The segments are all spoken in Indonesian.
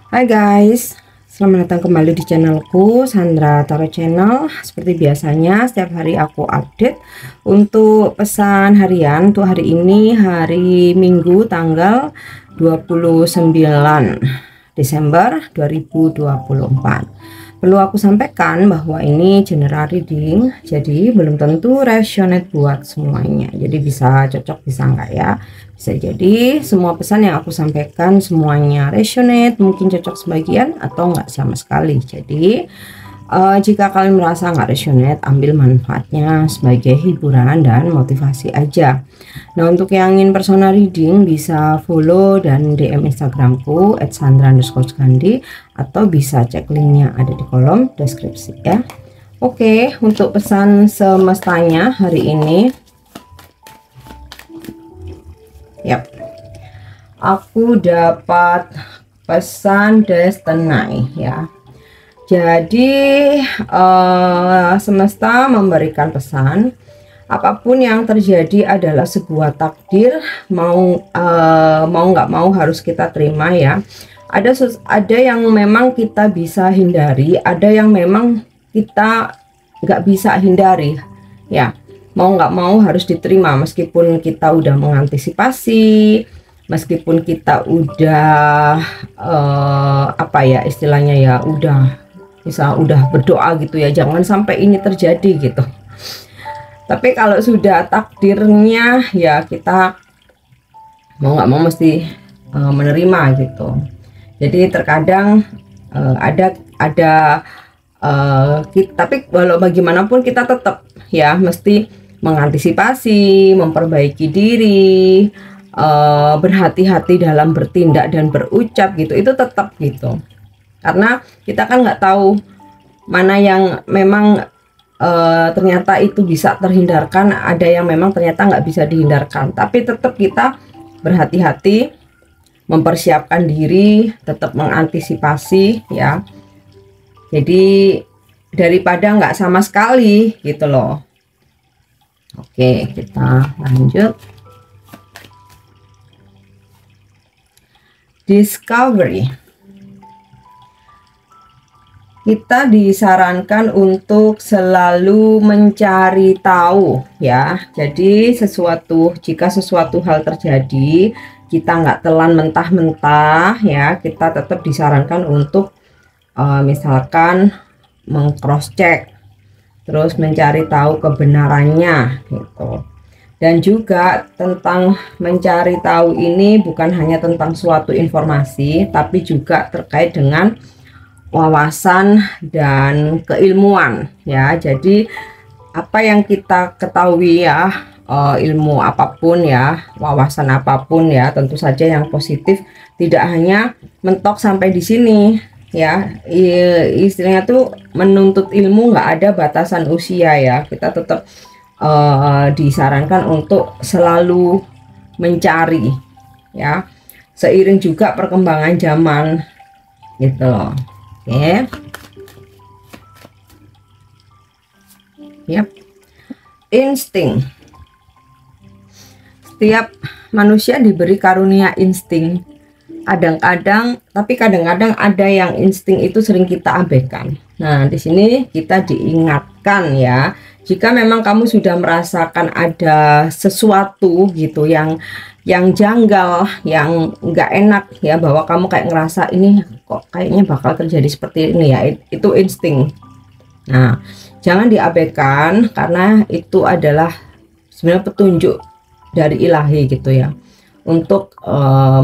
Hai guys, selamat datang kembali di channelku Sandra Tarot Channel. Seperti biasanya setiap hari aku update untuk pesan harian. Untuk hari ini hari Minggu tanggal 29 Desember 2024. Perlu aku sampaikan bahwa ini general reading, jadi belum tentu resonate buat semuanya. Jadi bisa cocok bisa enggak ya. Bisa jadi semua pesan yang aku sampaikan semuanya resonate, mungkin cocok sebagian atau enggak sama sekali. Jadi jika kalian merasa nggak resonate, ambil manfaatnya sebagai hiburan dan motivasi aja. Nah, untuk yang ingin personal reading bisa follow dan DM Instagramku @sandra_gandhi atau bisa cek linknya ada di kolom deskripsi ya. Oke, untuk pesan semestanya hari ini, yap, aku dapat pesan Destiny ya. Jadi semesta memberikan pesan, apapun yang terjadi adalah sebuah takdir, mau nggak mau harus kita terima ya. Ada yang memang kita bisa hindari, ada yang memang kita nggak bisa hindari ya. Mau nggak mau harus diterima meskipun kita udah mengantisipasi, meskipun kita udah apa ya istilahnya ya, udah berdoa gitu ya, jangan sampai ini terjadi gitu. Tapi kalau sudah takdirnya ya kita mau nggak mau mesti menerima gitu. Jadi terkadang tapi walau bagaimanapun kita tetap ya mesti mengantisipasi, memperbaiki diri, berhati-hati dalam bertindak dan berucap gitu, itu tetap gitu. Karena kita kan nggak tahu mana yang memang ternyata itu bisa terhindarkan, ada yang memang ternyata nggak bisa dihindarkan. Tapi tetap kita berhati-hati, mempersiapkan diri, tetap mengantisipasi ya. Jadi daripada nggak sama sekali gitu loh. Oke, kita lanjut. Discovery. Kita disarankan untuk selalu mencari tahu ya. Jadi jika sesuatu hal terjadi, kita nggak telan mentah-mentah ya, kita tetap disarankan untuk misalkan meng-cross check, terus mencari tahu kebenarannya gitu. Dan juga tentang mencari tahu ini bukan hanya tentang suatu informasi, tapi juga terkait dengan wawasan dan keilmuan ya. Jadi apa yang kita ketahui ya, ilmu apapun ya, wawasan apapun ya, tentu saja yang positif, tidak hanya mentok sampai di sini ya. Istilahnya tuh menuntut ilmu nggak ada batasan usia ya. Kita tetap disarankan untuk selalu mencari ya, seiring juga perkembangan zaman gitu loh. Oke. Yap. Insting. Setiap manusia diberi karunia insting. Tapi kadang-kadang ada yang insting itu sering kita abaikan. Nah, di sini kita diingatkan ya, jika memang kamu sudah merasakan ada sesuatu gitu yang janggal, yang enggak enak ya, bahwa kamu kayak ngerasa ini kok kayaknya bakal terjadi seperti ini ya, itu insting. Nah, jangan diabaikan karena itu adalah sebenarnya petunjuk dari ilahi gitu ya, untuk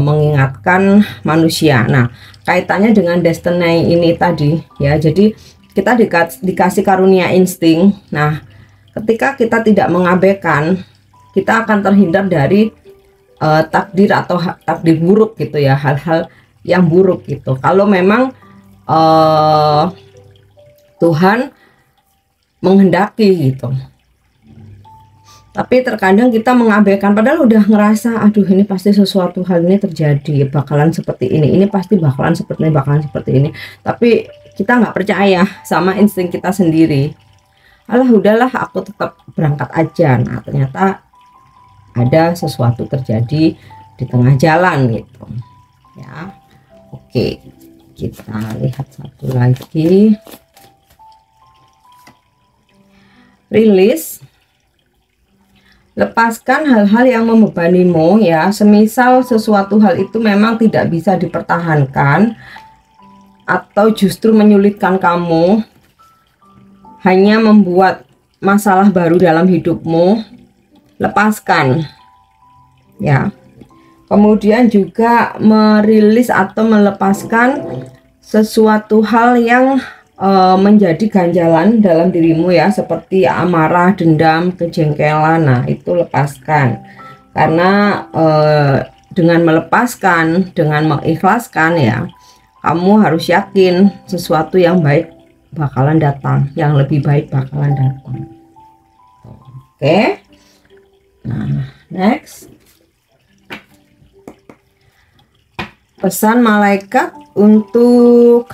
mengingatkan manusia. Nah, kaitannya dengan destiny ini tadi ya, jadi kita dikasih karunia insting. Nah, ketika kita tidak mengabaikan, kita akan terhindar dari takdir atau takdir buruk gitu ya, hal-hal yang buruk gitu. Kalau memang Tuhan menghendaki gitu. Tapi terkadang kita mengabaikan, padahal udah ngerasa aduh ini pasti sesuatu hal ini terjadi, bakalan seperti ini pasti bakalan seperti ini, tapi kita nggak percaya sama insting kita sendiri. Alah udahlah, aku tetap berangkat aja. Nah, ternyata ada sesuatu terjadi di tengah jalan gitu ya. Oke, Kita lihat satu lagi. Rilis. Lepaskan hal-hal yang membebanimu ya, semisal sesuatu hal itu memang tidak bisa dipertahankan atau justru menyulitkan kamu, hanya membuat masalah baru dalam hidupmu, lepaskan ya. Kemudian juga merilis atau melepaskan sesuatu hal yang menjadi ganjalan dalam dirimu ya, seperti amarah, dendam, kejengkelan. Nah, itu lepaskan. Karena dengan melepaskan, dengan mengikhlaskan ya, kamu harus yakin sesuatu yang baik bakalan datang, yang lebih baik bakalan datang. Oke. Nah, next. Pesan malaikat untuk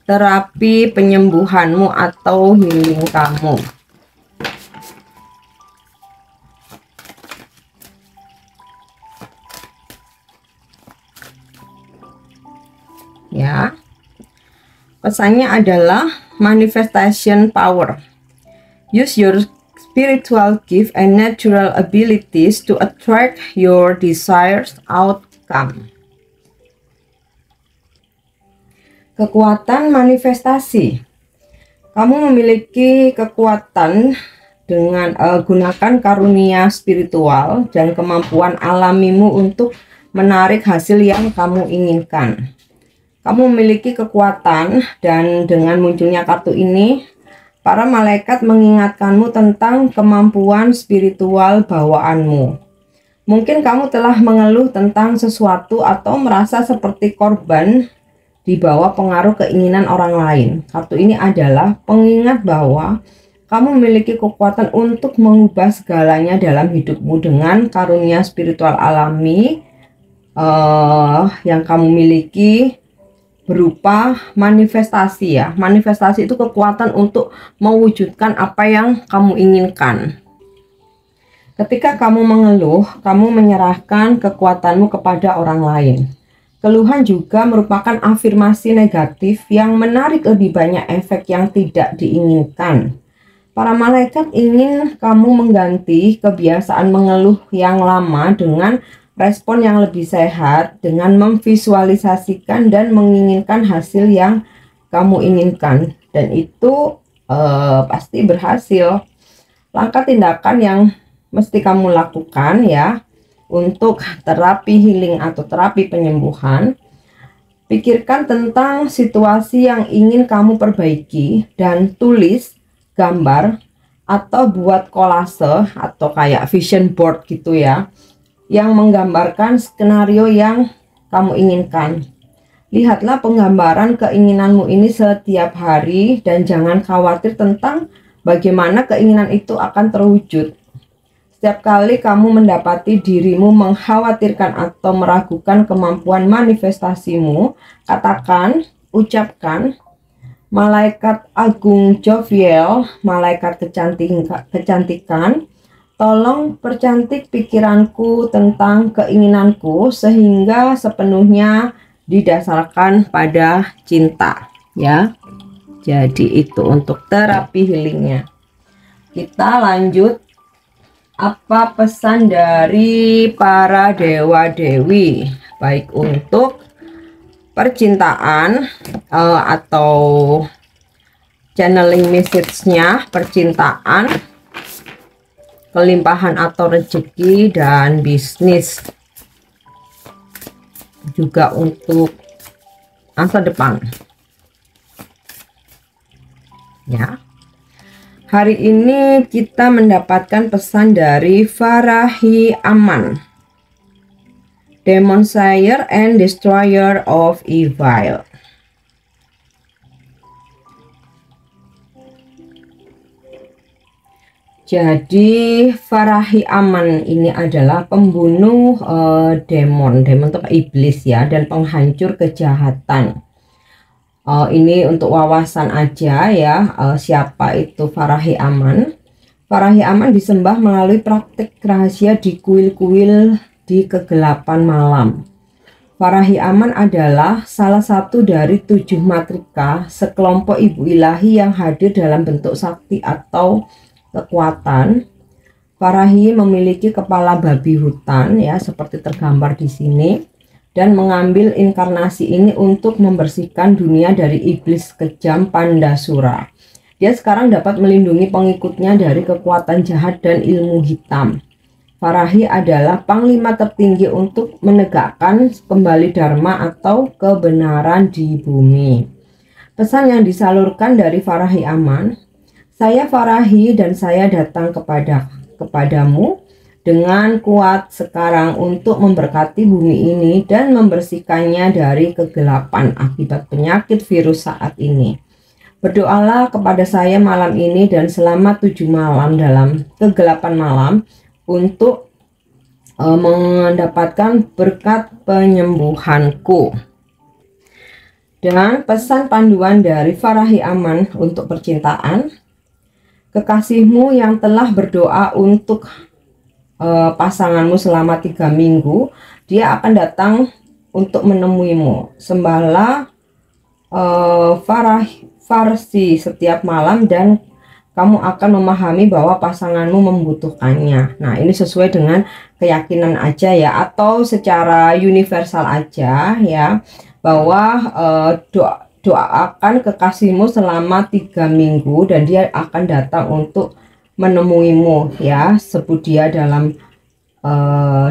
terapi penyembuhanmu atau healing kamu. Ya. Pesannya adalah manifestation power. Use your spiritual gift and natural abilities to attract your desired outcome. Kekuatan manifestasi. Kamu memiliki kekuatan dengan gunakan karunia spiritual dan kemampuan alamimu untuk menarik hasil yang kamu inginkan. Kamu memiliki kekuatan, dan dengan munculnya kartu ini, para malaikat mengingatkanmu tentang kemampuan spiritual bawaanmu. Mungkin kamu telah mengeluh tentang sesuatu atau merasa seperti korban di bawah pengaruh keinginan orang lain. Kartu ini adalah pengingat bahwa kamu memiliki kekuatan untuk mengubah segalanya dalam hidupmu dengan karunia spiritual alami yang kamu miliki berupa manifestasi ya. Manifestasi itu kekuatan untuk mewujudkan apa yang kamu inginkan. Ketika kamu mengeluh, kamu menyerahkan kekuatanmu kepada orang lain. Keluhan juga merupakan afirmasi negatif yang menarik lebih banyak efek yang tidak diinginkan. Para malaikat ingin kamu mengganti kebiasaan mengeluh yang lama dengan respon yang lebih sehat, dengan memvisualisasikan dan menginginkan hasil yang kamu inginkan. Dan itu pasti berhasil. Langkah tindakan yang mesti kamu lakukan ya, untuk terapi healing atau terapi penyembuhan, pikirkan tentang situasi yang ingin kamu perbaiki dan tulis, gambar, atau buat kolase atau kayak vision board gitu ya, yang menggambarkan skenario yang kamu inginkan. Lihatlah penggambaran keinginanmu ini setiap hari dan jangan khawatir tentang bagaimana keinginan itu akan terwujud. Setiap kali kamu mendapati dirimu mengkhawatirkan atau meragukan kemampuan manifestasimu, katakan, ucapkan, malaikat agung Joviel, malaikat kecantikan, tolong percantik pikiranku tentang keinginanku sehingga sepenuhnya didasarkan pada cinta. Ya, jadi itu untuk terapi healingnya. Kita lanjut. Apa pesan dari para dewa-dewi, baik untuk percintaan atau channeling message-nya, percintaan, kelimpahan atau rezeki, dan bisnis, juga untuk masa depan ya. Hari ini kita mendapatkan pesan dari Farahi Aman, Demon Slayer and Destroyer of Evil. Jadi Farahi Aman ini adalah pembunuh demon itu iblis ya, dan penghancur kejahatan. Ini untuk wawasan aja ya, siapa itu Farahi Aman. Farahi Aman disembah melalui praktik rahasia di kuil-kuil di kegelapan malam. Farahi Aman adalah salah satu dari 7 matrika sekelompok ibu ilahi yang hadir dalam bentuk sakti atau kekuatan. Farahi memiliki kepala babi hutan ya, seperti tergambar di sini, dan mengambil inkarnasi ini untuk membersihkan dunia dari iblis kejam Pandasura. Dia sekarang dapat melindungi pengikutnya dari kekuatan jahat dan ilmu hitam. Farahi adalah panglima tertinggi untuk menegakkan kembali dharma atau kebenaran di bumi. Pesan yang disalurkan dari Farahi Aman, saya Farahi dan saya datang kepadamu dengan kuat sekarang untuk memberkati bumi ini dan membersihkannya dari kegelapan akibat penyakit virus saat ini. Berdoalah kepada saya malam ini dan selama 7 malam dalam kegelapan malam untuk mendapatkan berkat penyembuhanku. Dan pesan panduan dari Farahi Aman untuk percintaan, kekasihmu yang telah berdoa untuk pasanganmu selama 3 minggu, dia akan datang untuk menemuimu. Sembahlah Farsi setiap malam dan kamu akan memahami bahwa pasanganmu membutuhkannya. Nah, ini sesuai dengan keyakinan aja ya, atau secara universal aja ya, bahwa doakan kekasihmu selama 3 minggu dan dia akan datang untuk menemuimu ya. Sebut dia dalam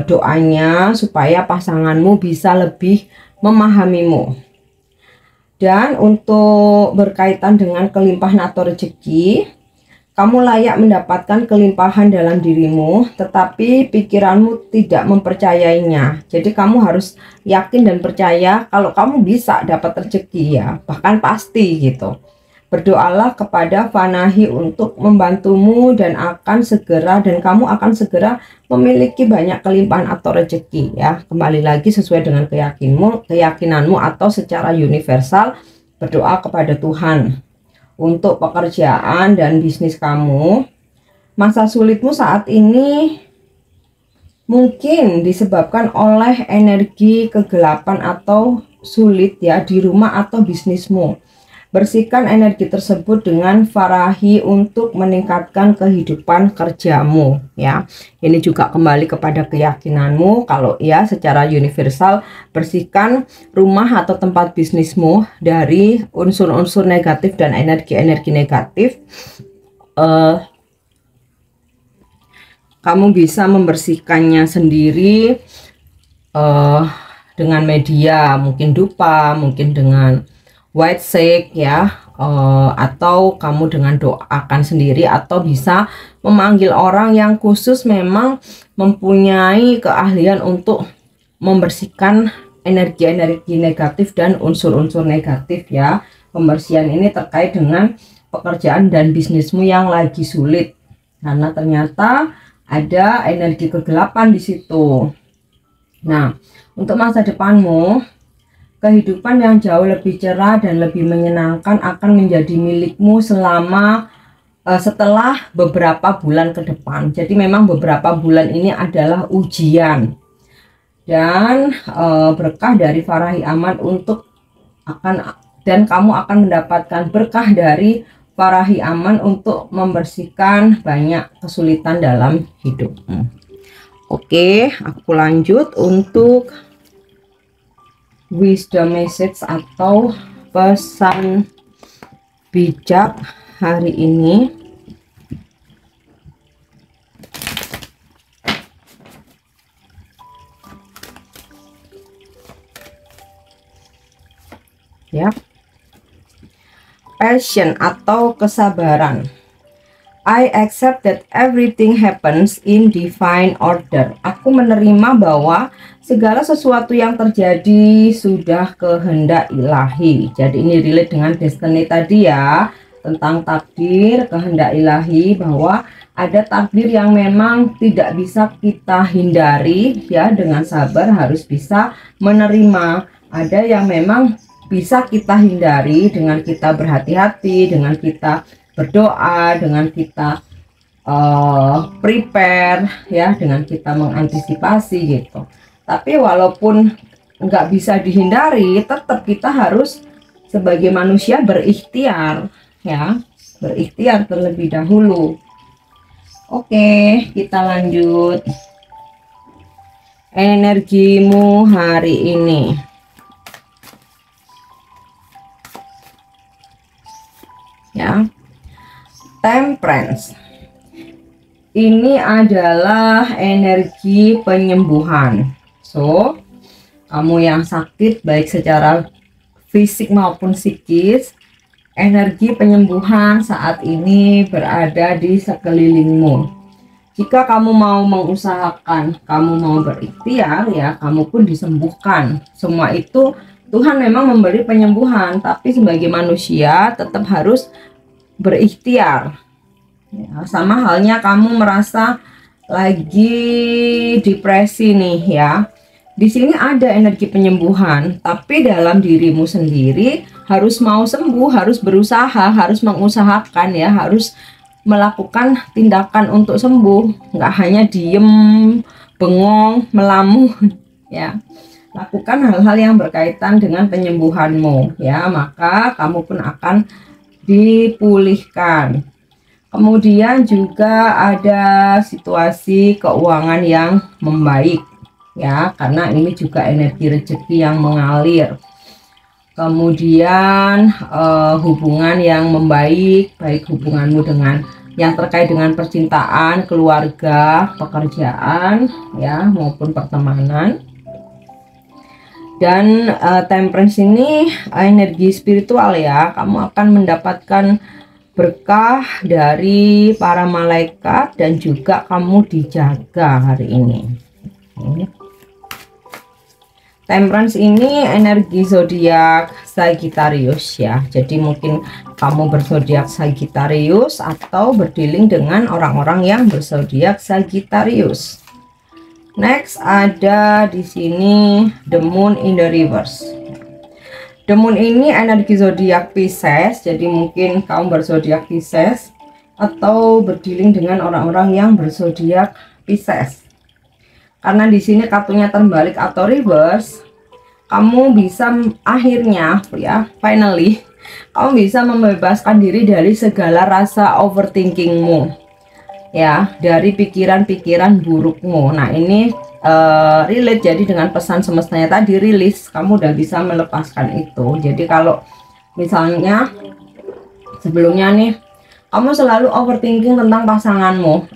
doanya supaya pasanganmu bisa lebih memahamimu. Dan untuk berkaitan dengan kelimpahan atau rezeki, kamu layak mendapatkan kelimpahan dalam dirimu, tetapi pikiranmu tidak mempercayainya. Jadi kamu harus yakin dan percaya kalau kamu bisa dapat rezeki ya, bahkan pasti gitu. Berdoalah kepada Fanahi untuk membantumu dan kamu akan segera memiliki banyak kelimpahan atau rezeki ya. Kembali lagi sesuai dengan keyakinanmu atau secara universal, berdoa kepada Tuhan. Untuk pekerjaan dan bisnis kamu, masa sulitmu saat ini mungkin disebabkan oleh energi kegelapan atau sulit ya di rumah atau bisnismu. Bersihkan energi tersebut dengan Farahi untuk meningkatkan kehidupan kerjamu ya. Ini juga kembali kepada keyakinanmu. Kalau ya secara universal, bersihkan rumah atau tempat bisnismu dari unsur-unsur negatif dan energi-energi negatif. Kamu bisa membersihkannya sendiri dengan media, mungkin dupa, mungkin dengan white shake ya, atau kamu dengan doakan sendiri, atau bisa memanggil orang yang khusus memang mempunyai keahlian untuk membersihkan energi-energi negatif dan unsur-unsur negatif ya. Pembersihan ini terkait dengan pekerjaan dan bisnismu yang lagi sulit karena ternyata ada energi kegelapan di situ. Nah, untuk masa depanmu, kehidupan yang jauh lebih cerah dan lebih menyenangkan akan menjadi milikmu setelah beberapa bulan ke depan. Jadi memang beberapa bulan ini adalah ujian dan berkah dari Farahi Aman dan kamu akan mendapatkan berkah dari Farahi Aman untuk membersihkan banyak kesulitan dalam hidupmu. Oke, aku lanjut untuk wisdom message atau pesan bijak hari ini. Ya. Passion atau kesabaran. I accept that everything happens in divine order. Aku menerima bahwa segala sesuatu yang terjadi sudah kehendak ilahi. Jadi ini relate dengan destiny tadi ya, tentang takdir, kehendak ilahi, bahwa ada takdir yang memang tidak bisa kita hindari ya. Dengan sabar harus bisa menerima. Ada yang memang bisa kita hindari dengan kita berhati-hati, dengan kita berdoa, dengan kita prepare ya, dengan kita mengantisipasi gitu. Tapi walaupun nggak bisa dihindari, tetap kita harus sebagai manusia berikhtiar, ya, berikhtiar terlebih dahulu. Oke, kita lanjut. Energimu hari ini. Ya. Temperance. Ini adalah energi penyembuhan. So, kamu yang sakit baik secara fisik maupun psikis, energi penyembuhan saat ini berada di sekelilingmu. Jika kamu mau mengusahakan, kamu mau berikhtiar, ya kamu pun disembuhkan. Semua itu Tuhan memang memberi penyembuhan, tapi sebagai manusia tetap harus berikhtiar. Ya, sama halnya kamu merasa lagi depresi nih ya. Di sini ada energi penyembuhan, tapi dalam dirimu sendiri harus mau sembuh, harus berusaha, harus mengusahakan ya, harus melakukan tindakan untuk sembuh, nggak hanya diem, bengong, melamun ya. Lakukan hal-hal yang berkaitan dengan penyembuhanmu ya, maka kamu pun akan dipulihkan. Kemudian juga ada situasi keuangan yang membaik ya, karena ini juga energi rezeki yang mengalir. Kemudian hubungan yang membaik, baik hubunganmu dengan yang terkait dengan percintaan, keluarga, pekerjaan ya, maupun pertemanan. Dan temperance ini energi spiritual ya, kamu akan mendapatkan berkah dari para malaikat dan juga kamu dijaga hari ini. Temperance ini energi zodiak Sagittarius ya. Jadi mungkin kamu berzodiak Sagittarius atau berdealing dengan orang-orang yang berzodiak Sagittarius. Next ada di sini the moon in the reverse. The moon ini energi zodiak Pisces, jadi mungkin kamu berzodiak Pisces atau berdealing dengan orang-orang yang berzodiak Pisces. Karena di sini kartunya terbalik atau reverse, kamu bisa akhirnya ya, finally kamu bisa membebaskan diri dari segala rasa overthinkingmu. Ya, dari pikiran-pikiran burukmu. Nah, ini relate jadi dengan pesan semestanya tadi, rilis, kamu udah bisa melepaskan itu. Jadi kalau misalnya sebelumnya nih kamu selalu overthinking tentang pasanganmu,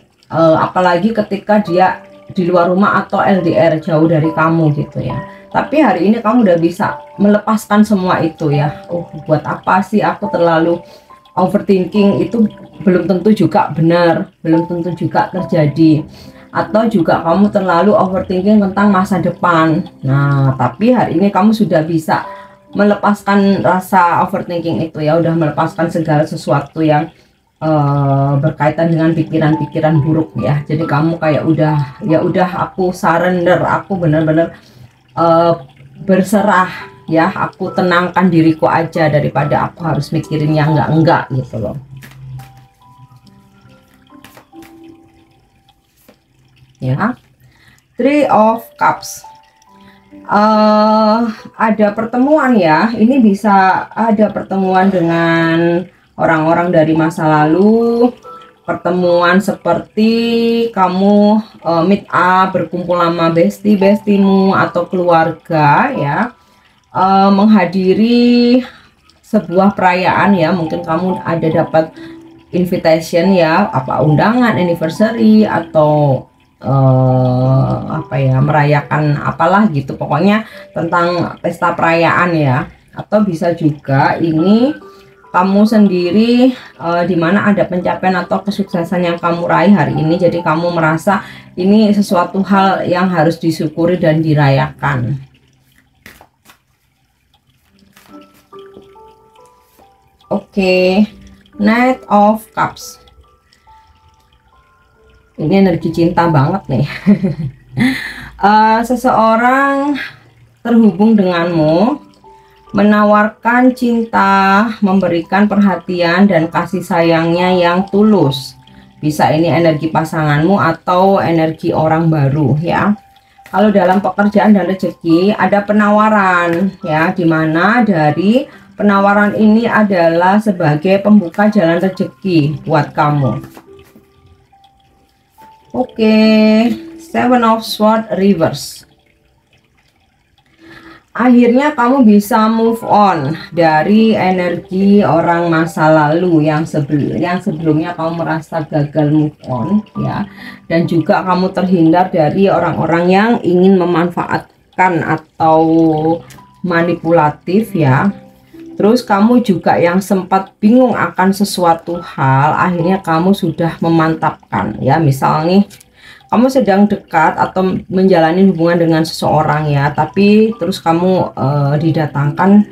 apalagi ketika dia di luar rumah atau LDR jauh dari kamu gitu ya, tapi hari ini kamu udah bisa melepaskan semua itu ya. Buat apa sih aku terlalu overthinking, itu belum tentu juga benar, belum tentu juga terjadi. Atau juga kamu terlalu overthinking tentang masa depan. Nah, tapi hari ini kamu sudah bisa melepaskan rasa overthinking itu ya, udah melepaskan segala sesuatu yang berkaitan dengan pikiran-pikiran buruk ya. Jadi kamu kayak udah aku surrender, aku benar-benar berserah ya, aku tenangkan diriku aja daripada aku harus mikirin yang enggak gitu loh ya. Three of Cups, ada pertemuan ya, ini bisa ada pertemuan dengan orang-orang dari masa lalu, pertemuan seperti kamu meet up, berkumpul sama bestimu atau keluarga ya, menghadiri sebuah perayaan ya, mungkin kamu ada dapat invitation ya, apa undangan anniversary atau apa ya, merayakan apalah gitu, pokoknya tentang pesta perayaan ya. Atau bisa juga ini kamu sendiri dimana ada pencapaian atau kesuksesan yang kamu raih hari ini, jadi kamu merasa ini sesuatu hal yang harus disyukuri dan dirayakan. Oke, Knight of Cups. Ini energi cinta banget nih. Seseorang terhubung denganmu, menawarkan cinta, memberikan perhatian dan kasih sayangnya yang tulus. Bisa ini energi pasanganmu atau energi orang baru ya. kalau dalam pekerjaan dan rezeki ada penawaran ya, dimana dari penawaran ini adalah sebagai pembuka jalan rezeki buat kamu. Oke, Seven of Swords reverse. Akhirnya kamu bisa move on dari energi orang masa lalu yang sebelumnya kamu merasa gagal move on ya, dan juga kamu terhindar dari orang-orang yang ingin memanfaatkan atau manipulatif ya. Terus kamu juga yang sempat bingung akan sesuatu hal, akhirnya kamu sudah memantapkan ya. Misal nih, kamu sedang dekat atau menjalani hubungan dengan seseorang ya, tapi terus kamu didatangkan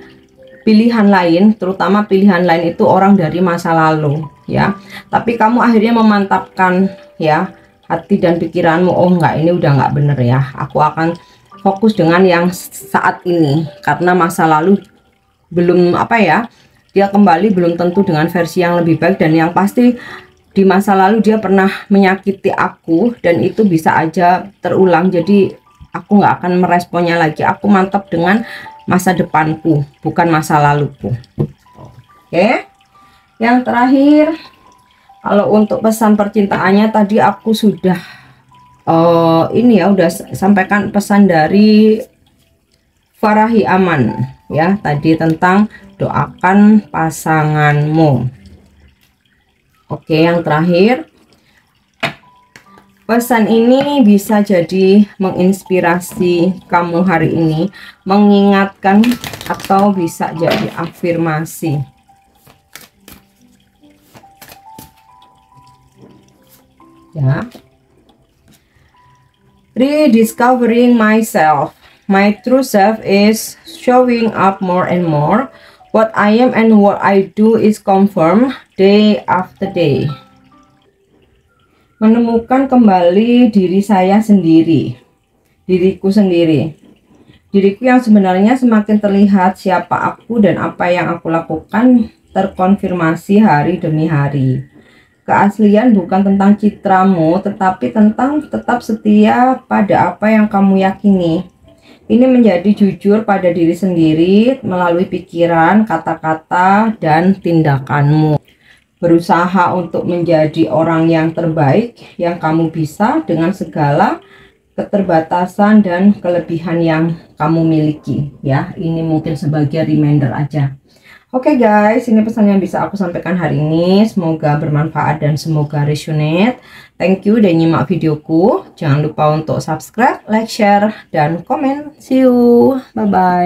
pilihan lain, terutama pilihan lain itu orang dari masa lalu ya, tapi kamu akhirnya memantapkan ya hati dan pikiranmu, oh enggak, ini udah enggak bener ya, aku akan fokus dengan yang saat ini, karena masa lalu belum dia kembali belum tentu dengan versi yang lebih baik, dan yang pasti di masa lalu dia pernah menyakiti aku dan itu bisa aja terulang. Jadi aku nggak akan meresponnya lagi, aku mantap dengan masa depanku, bukan masa laluku. Oke, yang terakhir, kalau untuk pesan percintaannya tadi aku sudah udah sampaikan pesan dari Farahi Aman ya, tadi tentang doakan pasanganmu. Oke, yang terakhir, pesan ini bisa jadi menginspirasi kamu hari ini, mengingatkan, atau bisa jadi afirmasi ya. Rediscovering myself, my true self is showing up more and more. What I am and what I do is confirmed day after day. Menemukan kembali diri saya sendiri, diriku sendiri, diriku yang sebenarnya semakin terlihat siapa aku dan apa yang aku lakukan terkonfirmasi hari demi hari. Keaslian bukan tentang citramu, tetapi tentang tetap setia pada apa yang kamu yakini. Ini menjadi jujur pada diri sendiri melalui pikiran, kata-kata, dan tindakanmu. Berusaha untuk menjadi orang yang terbaik yang kamu bisa dengan segala keterbatasan dan kelebihan yang kamu miliki ya. Ini mungkin sebagai reminder aja. Oke guys, ini pesan yang bisa aku sampaikan hari ini. Semoga bermanfaat dan semoga resonate. Thank you udah nyimak videoku. Jangan lupa untuk subscribe, like, share, dan komen. See you. Bye-bye.